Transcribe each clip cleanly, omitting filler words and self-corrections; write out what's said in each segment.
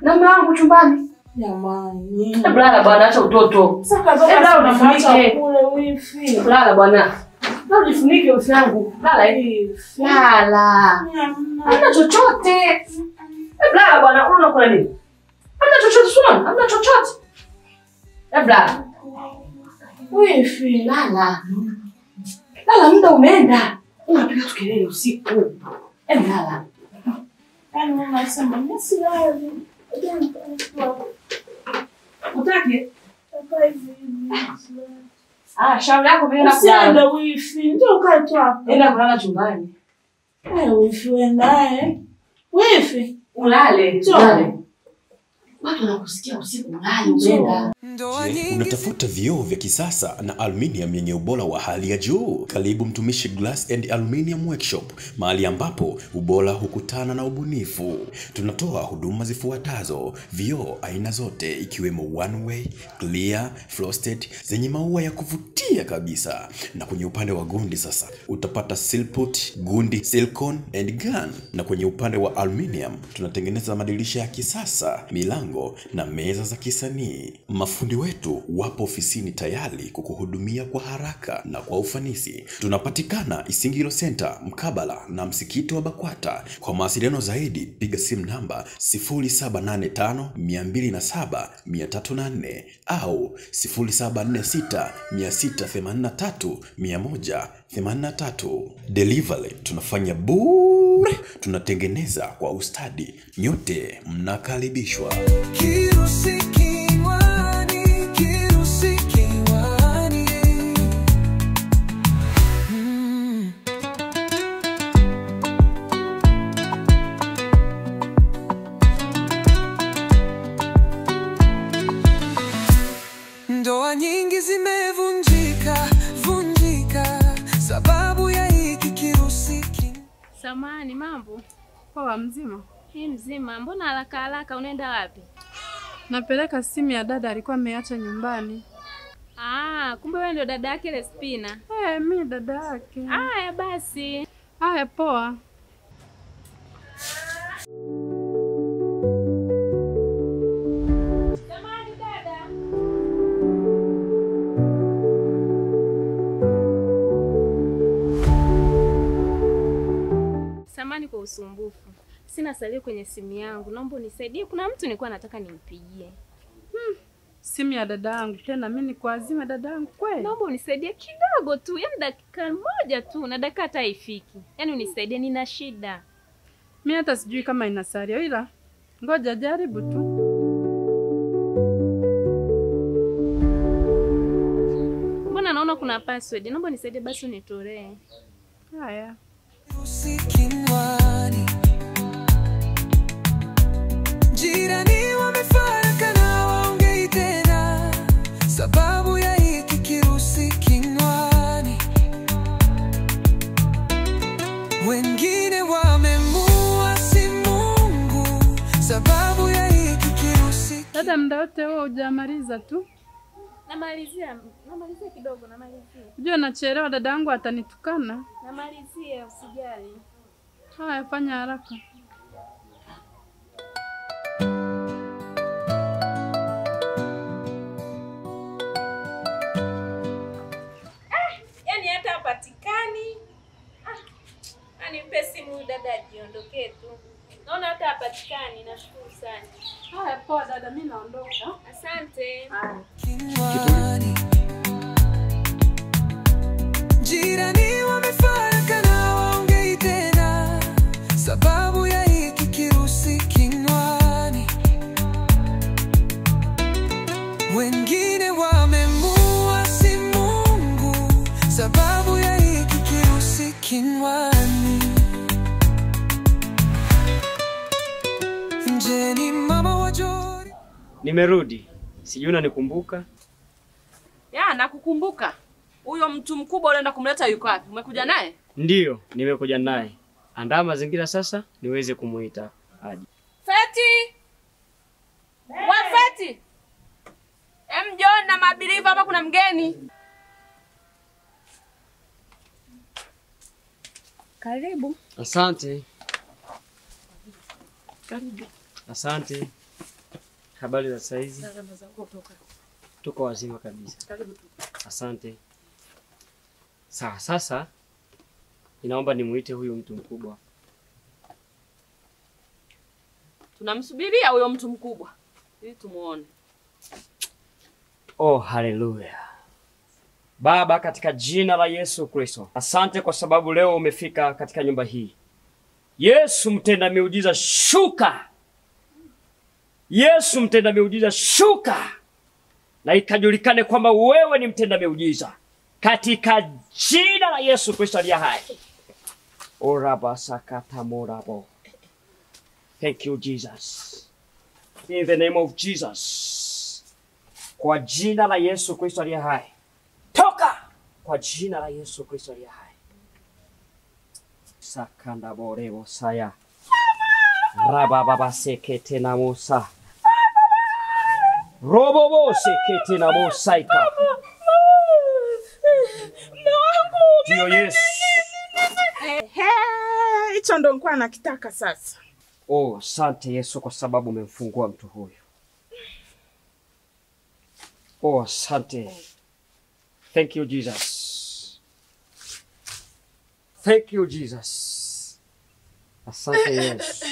Na mume wangu chumbani. Jamani. Lala bwana, acha utoto. Sasa unafunike kule wifi. Lala bwana. Na ujifunike usangu. Lala hivi. Lala. Hamna chochote. Lala bwana, unakula nini? Hamna chochote sana, hamna chochote. Lala. Wifi, lala. Lala, muda umeenda. Unapiga tu kelele usiku. Lala. Yaani mama anasema nisi lali. Utaki? Hapa hivi. Shauri yako mimi na kulala. Wifi, ndio ukae tu hapo. Enda kulala chumbani. Wifi uendae. Wifi, ulale. Ulale. Watu wanakusikia usiku ulale umeenda. Je, unatafuta vioo vya kisasa na aluminium yenye ubora wa hali ya juu? Karibu Mtumishi Glass and Aluminium Workshop, mahali ambapo ubora hukutana na ubunifu. Tunatoa huduma zifuatazo: vioo aina zote ikiwemo one way, clear, frosted zenye maua ya kuvutia kabisa. Na kwenye upande wa gundi sasa utapata silput, gundi, silicone and gun. Na kwenye upande wa aluminium tunatengeneza madirisha ya kisasa, milango na meza za kisanii. Mafundi wetu wapo ofisini tayari kukuhudumia kwa haraka na kwa ufanisi. Tunapatikana Isingiro Center mkabala na msikiti wa Bakwata. Kwa mawasiliano zaidi piga simu namba 0785 207 304 au 0746 683 183. Delivery tunafanya bure, tunatengeneza kwa ustadi. Nyote mnakaribishwa. Ndoa nyingi zimevunjika sababu ya hiki kirusi. Samahani, mambo? Poa, mzima? Mzima. Mbona haraka unaenda wapi? Napeleka simu ya dada, alikuwa ameacha nyumbani. Kumbe wewe ndio dada yake Lespina? Mimi dada yake. Haya basi. Haya, poa. Samahani dada. Samahani kwa usumbufu. Sina salio kwenye simu yangu. Naomba unisaidie. Kuna mtu nilikuwa nataka nimpigie. Simu ya dada yangu tena mimi ni kuazima dada yangu kweli? Naomba unisaidie kidogo tu, yaani dakika moja tu, na dakika hata haifiki. Yaani unisaidie, nina shida. Mimi hata sijui kama ina salio, ila ngoja jaribu tu. Mbona naona kuna password? Naomba unisaidie basi unitolee. Haya. Jirani wamefarakana waongei tena sababu ya hiki kirusi kinywani. Wengine wamemua si Mungu sababu ya hiki kirusi. Dada, muda wote wewe hujamaliza tu? Namalizia kidogo, namalizia. Unajua nachelewa, dada yangu atanitukana. Namalizia, usijali. Haya, fanya haraka. Yaani hata hapatikani. Nipe simu dada ajiondokee tu. Naona hata hapatikani, nashukuru sana. Haya, poa dada, mimi naondoka. Asante. Jirani wamefarakana waongei tena sababu ya hiki kirusi kinywani. Wengine wamemua si Mungu sababu ya hiki kirusi kinywani. Njeni mama wajori. Nimerudi. Sijui unanikumbuka? Nakukumbuka. Huyo mtu mkubwa unaenda kumleta yuko wapi? Umekuja naye? Ndiyo, nimekuja naye. Andaa mazingira sasa niweze kumuita aje. Feti! Feti! John na mabiliva hapa kuna mgeni. Karibu. Asante. Karibu. Asante. Habari za saizi? Salama za kutoka. Tuko wazima kabisa. Karibu tu. Asante. Sawa, sasa ninaomba nimuite huyu mtu mkubwa. Tunamsubiria huyo mtu mkubwa ili tumuone. Oh, haleluya. Baba, katika jina la Yesu Kristo, asante kwa sababu leo umefika katika nyumba hii. Yesu mtenda miujiza, shuka. Yesu mtenda miujiza, shuka. Na ikajulikane kwamba wewe ni mtenda miujiza. Katika jina la Yesu Kristo aliye hai. Oraba sakata morabo. Thank you, Jesus. In the name of Jesus. Kwa jina la Yesu Kristo aliye hai. Toka! Kwa jina la Yesu Kristo aliye hai. Sakanda borebo saya. Rababa sekete na Musa. Robobo sekete na Musaika. Ndio Yesu. Hicho ndo nilikuwa nakitaka sasa. Oh, asante Yesu kwa sababu umemfungua mtu huyu. Oh, asante. Thank you, Jesus. Thank you, Jesus. Asante Yesu.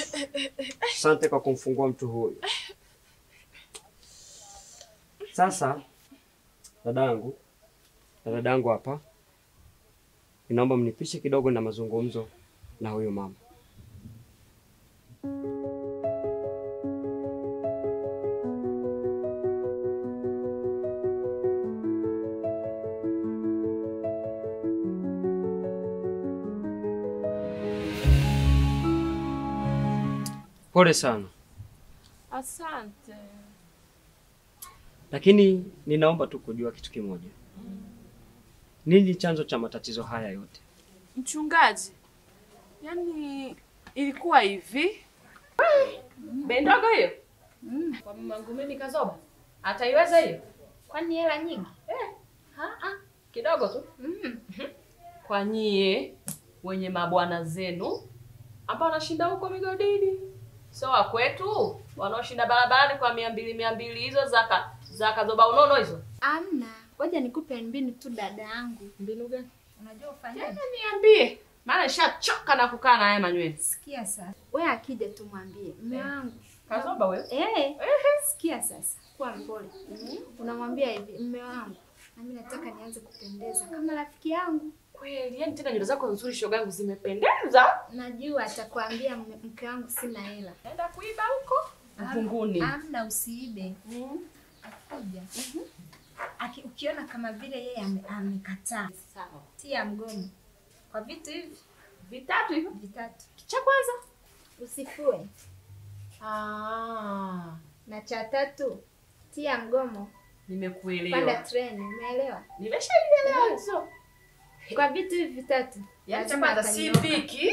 Asante kwa kumfungua mtu huyu. Sasa, dadangu hapa, ninaomba mnipishe kidogo na mazungumzo na huyu mama. Pole sana. Asante. Lakini ninaomba tu kujua kitu kimoja. Nini chanzo cha matatizo haya yote? Mchungaji. Yaani ilikuwa hivi. Bendogo hiyo? Kwa mama Ngumeni Kazoba. Ataiweza hiyo? Kwani hela nyingi? Kidogo tu. Kwa nyie wenye mabwana zenu ambao wanashinda huko migodini. So wa kwetu wanaoshinda barabarani kwa 200 hizo za Kazoba unono hizo. Amna. Ngoja nikupe mbinu tu dada yangu. Mbinu gani? Unajua ufanye? Niambie. Maana nishachoka na kukaa na haya manywele. Sikia sasa. Wewe akija tu mwambie, mume wangu. Kazoba wewe? Sikia sasa. Kwa mpole. Unamwambia hivi, mume wangu, na mimi nataka nianze kupendeza kama rafiki yangu. Kweli, yani tena nywele zako nzuri shoga yangu zimependeza. Najua atakwambia mke wangu sina hela. Naenda kuiba huko Mpunguni. Amna, usiibe. Akuja. Ukiona kama vile yeye amekataa. Sawa. Tia mgomo. Kwa vitu hivi vitatu hivyo? Vitatu. Cha kwanza usifue. Na cha tatu tia mgomo. Nimekuelewa. Panda treni, umeelewa? Nimeshaelewa hizo. Kwa vitu hivi vitatu. Yaani cha kwanza si piki,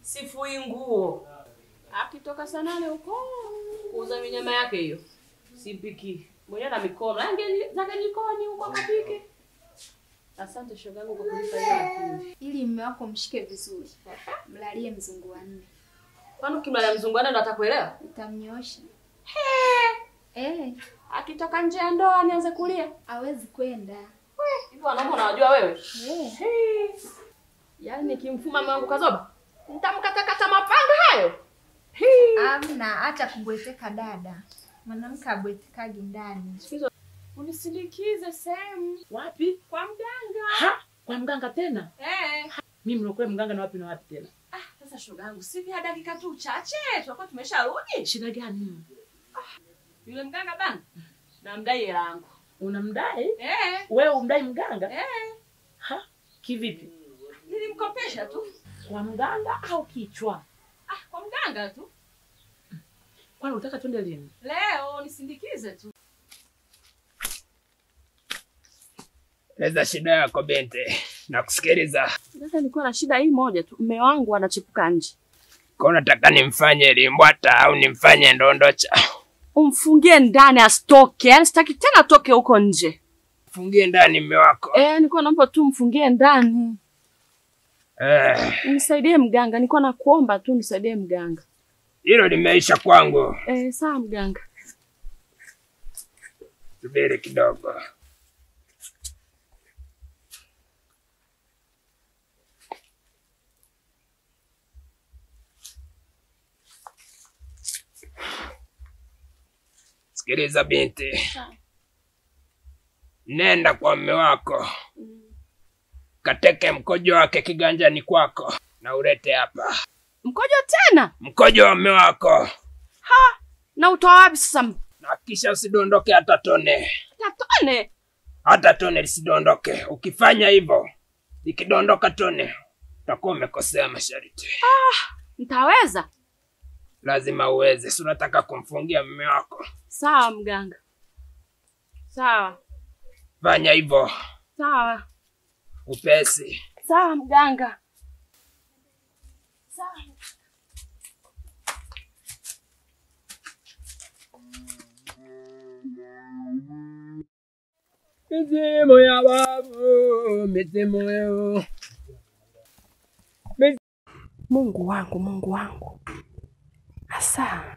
sifui nguo. Akitoka saa 8 huko kuuza minyama yake hiyo. Si piki. Mwenye na mikono, zake jikoni huko akapike. Asante shogangu kwa kunipa hiyo akili. Ili mume wako mshike vizuri. Mlalie mzungu wa 4. Kwani ukimlalia mzungu wa 4 ndo atakuelewa? Utamnyosha. Akitoka nje ya ndoa nianze kulia. Hawezi kwenda. Hivi wanaume unawajua wewe? Yaani nikimfuma mama wangu Kazoba, nitamkatakata mapanga hayo. Amna, acha kubweteka dada. Mwanamke abwetekagi ndani. Unisindikize sehemu. Wapi? Kwa mganga. Kwa mganga tena? Mimi mlokoe mganga na wapi na wapi tena? Sasa shogangu, si vya dakika tu chache tutakuwa tumesharudi. Shida gani? Yule mganga bana. Namdai hela yangu. Unamdai? Wewe umdai mganga? Kivipi? Nilimkopesha tu. Kwa mganga au kichwa? Kwa mganga tu. Kwani unataka twende lini? Leo nisindikize tu. Leza shida yako bente. Nakusikiliza. Sasa nilikuwa na shida hii moja tu. Mume wangu anachipuka nje. Kwa unataka nimfanye limbwata au nimfanye ndondocha? Umfungie ndani asitoke. Yaani sitaki tena atoke huko nje. Fungie ndani mume wako? Nilikuwa naomba tu mfungie ndani. Nisaidie mganga. Nilikuwa nakuomba tu nisaidie mganga. Hilo limeisha kwangu. Sawa mganga. Subiri kidogo. Sikiliza binti. Nenda kwa mume wako. Kateke mkojo wake kiganjani kwako na ulete hapa. Mkojo tena? Mkojo wa mume wako. Ha! Na utoa wapi sasa? Na kisha usidondoke hata tone. Hata tone? Hata tone lisidondoke. Ukifanya hivyo, likidondoka tone, utakuwa umekosea masharti. Nitaweza? Lazima uweze. Si unataka kumfungia mume wako? Sawa mganga. Sawa. Fanya hivyo. Sawa. Upesi. Sawa mganga. Sawa. Mizimu ya babu, mizimu ya... Mungu wangu. Asa,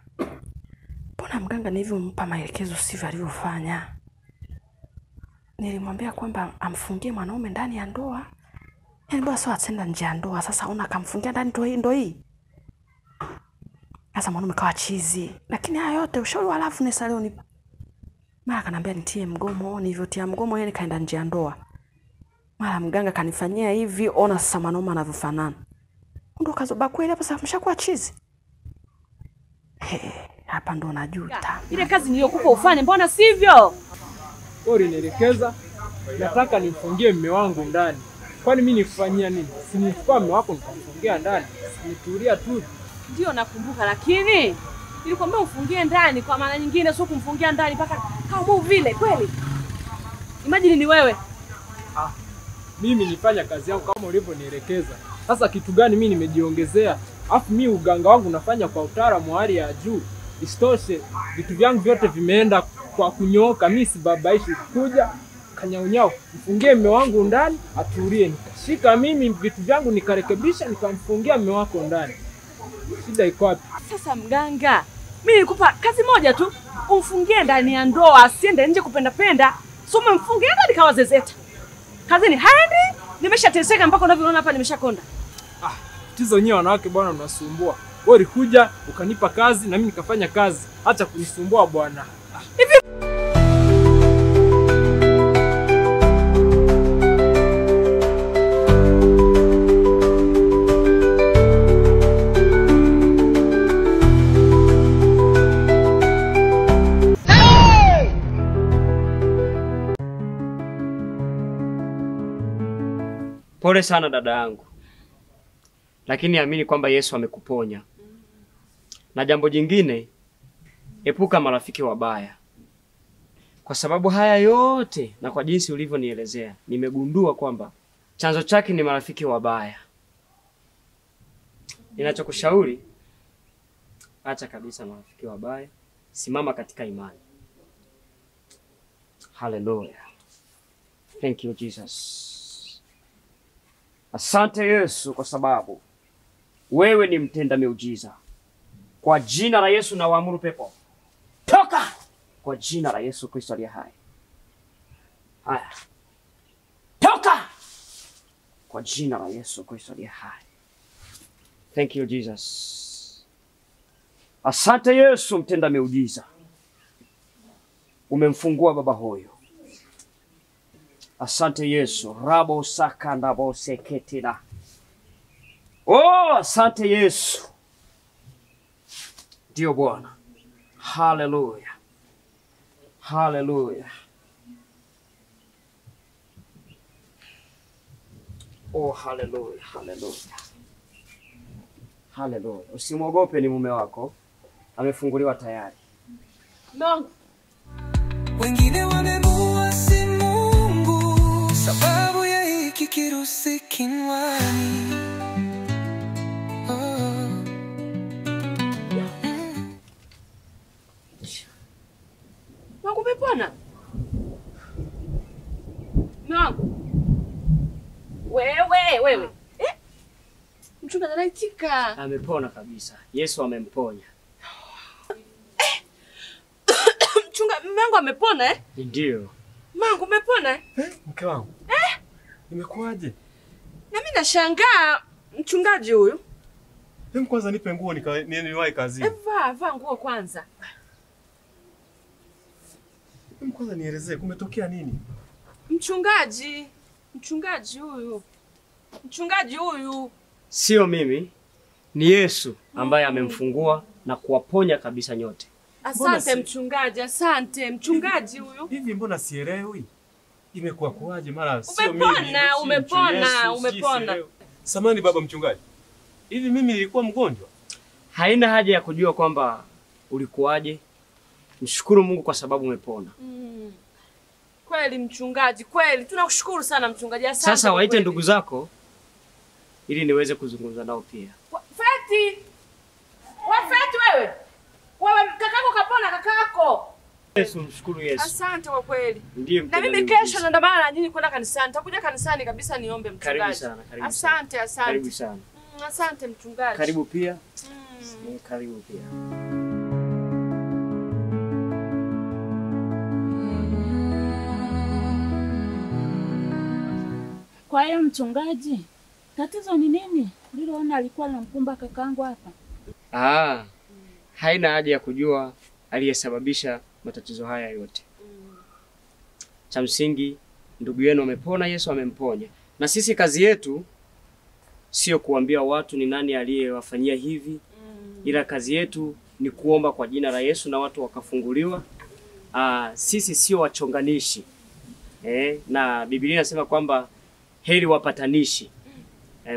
mbona mganga nilivyompa maelekezo sivyo alivyofanya? Nilimwambia kwamba amfungie mwanaume ndani ya ndoa. Yaani bwana sio atenda nje ya ndoa, sasa una kamfungia ndani ndo hii. Sasa mwanaume kawa chizi. Lakini haya yote ushauri wa alafu ni leo ni mara kanambia nitie mgomo, nilivyotia mgomo yeye kaenda nje ya ndoa. Mara mganga kanifanyia hivi, ona sasa mwanaume anavyofanana. Ndo kazoba kweli hapa sasa mshakuwa chizi. Hapa ndo najuta. Ile kazi niliyokupa ufanye mbona sivyo? Ulinielekeza nataka nimfungie mume wangu ndani. Kwani mimi nikufanyia nini? Si nichukua mume wako nikamfungia ndani. Nitulia tu. Ndio nakumbuka, lakini nilikwambia ufungie ndani kwa maana nyingine, sio kumfungia ndani mpaka kama vile kweli. Imagine ni wewe. Mimi nifanya kazi yangu kama ulivyonielekeza. Sasa kitu gani mimi nimejiongezea? Afu mimi uganga wangu nafanya kwa utaalamu wa hali ya juu. Isitoshe vitu vyangu vyote vimeenda kwa kunyooka. Mimi si babaishi kuja kanyaunyao. Mfungie mume wangu ndani atulie. Nikashika mimi vitu vyangu nikarekebisha nikamfungia mume wako ndani. Shida iko wapi? Sasa mganga, mimi nilikupa kazi moja tu, umfungie ndani ya ndoa, asiende nje kupenda penda. Sio umemfungia ndani kawa zezeta. Kazi ni haendi, nimeshateseka mpaka unavyoona hapa nimeshakonda. Tizo nyewe wanawake bwana mnasumbua. Wewe ulikuja ukanipa kazi na mimi nikafanya kazi. Acha kunisumbua bwana. Hivi Pole sana dada yangu. Lakini amini kwamba Yesu amekuponya. Na jambo jingine, epuka marafiki wabaya. Kwa sababu haya yote na kwa jinsi ulivyonielezea, nimegundua kwamba chanzo chake ni marafiki wabaya. Ninachokushauri, acha kabisa marafiki wabaya, simama katika imani. Hallelujah. Thank you Jesus. Asante Yesu kwa sababu wewe ni mtenda miujiza. Kwa jina la Yesu na waamuru pepo, toka! Kwa jina la Yesu Kristo aliye hai. Haya. Toka! Kwa jina la Yesu Kristo aliye hai. Thank you Jesus. Asante Yesu mtenda miujiza. Umemfungua baba huyo. Asante Yesu. Rabo sakanda bo seketina. Oh, asante Yesu. Ndio Bwana. Hallelujah. Hallelujah. Oh, hallelujah. Hallelujah. Hallelujah. Usimwogope, ni mume wako. Amefunguliwa tayari. No. Wengine wamemua si Mungu sababu ya hiki kirusi kinwani. Wangu umepona? Wangu. Wewe. Mchungaji anaitika. Amepona kabisa. Yesu amemponya. Mchungaji, mume Mangu amepona eh? Ndio. Mangu umepona eh? Mke wangu. Imekuwaje? Na mimi nashangaa mchungaji huyu. Hem, kwanza nipe nguo niwahi kazini. Vaa nguo kwanza. Hem, kwanza nielezee kumetokea nini? Mchungaji huyu. Sio mimi. Ni Yesu ambaye amemfungua na kuwaponya kabisa nyote. Asante mchungaji, asante mchungaji huyu. Hivi mbona sielewi? Imekuwa kuaje mara sio mimi? Umepona. Samani baba mchungaji. Hivi mimi nilikuwa mgonjwa? Haina haja ya kujua kwamba ulikuwaje. Mshukuru Mungu kwa sababu umepona. Kweli mchungaji, kweli. Tunakushukuru sana mchungaji. Asante. Sasa waite ndugu zako ili niweze kuzungumza nao pia. Feti wewe. Wewe kakako kapona kakako. Yesu, mshukuru Yesu. Asante kwa kweli. Ndiye na mimi kesho naandamana na nyinyi kwenda kanisani. Nitakuja kanisani kabisa niombe mchungaji. Karibu sana, karibu. Asante. Karibu sana. Asante mchungaji. Karibu pia. Karibu pia. Kwa hiyo mchungaji, tatizo ni nini? Uliona alikuwa anamkumba kakangu hapa. Haina haja ya kujua aliyesababisha matatizo haya yote. Cha msingi ndugu yenu amepona, Yesu amemponya. Na sisi kazi yetu sio kuambia watu ni nani aliyewafanyia hivi. Ila kazi yetu ni kuomba kwa jina la Yesu na watu wakafunguliwa. Sisi sio wachonganishi. Na Biblia inasema kwamba heri wapatanishi.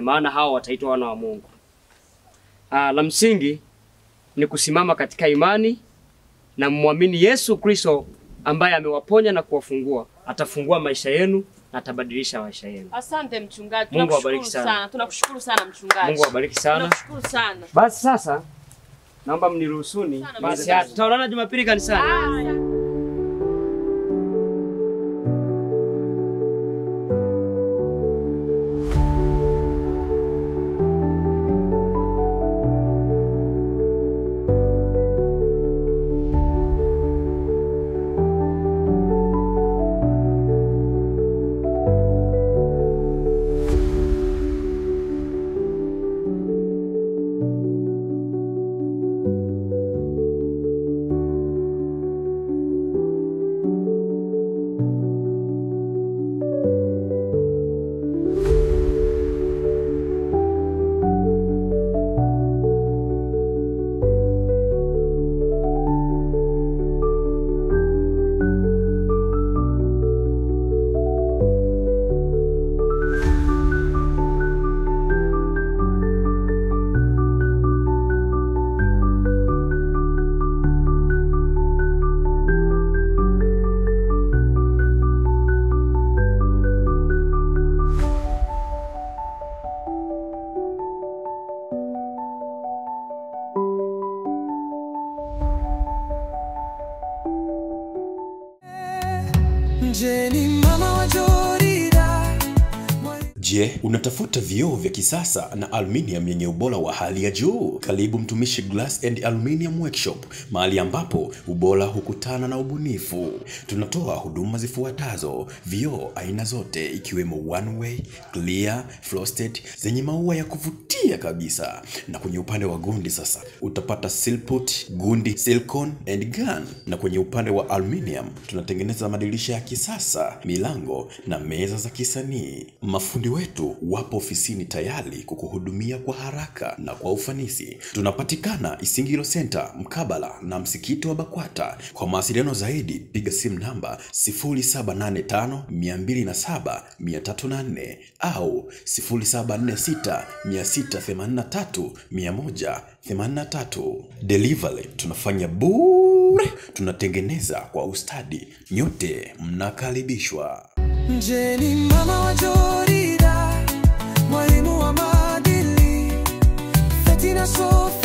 Maana hao wataitwa wana wa Mungu. La msingi ni kusimama katika imani na muamini Yesu Kristo ambaye amewaponya na kuwafungua. Atafungua maisha yenu na atabadilisha maisha yenu. Asante mchungaji. Mungu awabariki sana. Tunakushukuru sana mchungaji. Mungu awabariki sana. Tunakushukuru sana. Basi sasa naomba mniruhusuni. Basi tutaonana Jumapili kanisani. Je, unatafuta vioo vya kisasa na aluminium yenye ubora wa hali ya juu? Karibu Mtumishi Glass and Aluminium Workshop, mahali ambapo ubora hukutana na ubunifu. Tunatoa huduma zifuatazo: vioo aina zote ikiwemo one way, clear, frosted zenye maua ya kuvutia kabisa. Na kwenye upande wa gundi sasa utapata silput, gundi, silicone and gun. Na kwenye upande wa aluminium tunatengeneza madirisha ya kisasa, milango na meza za kisanii. Mafundi wetu wapo ofisini tayari kukuhudumia kwa haraka na kwa ufanisi. Tunapatikana Isingiro Center mkabala na msikiti wa Bakwata. Kwa mawasiliano zaidi piga simu namba 0785-207-304 au 0746-683-183. Delivery tunafanya bure, tunatengeneza kwa ustadi. Nyote mnakaribishwa. Mjeni mama wa Jorida, mwalimu wa maadili, Feti na Sophie.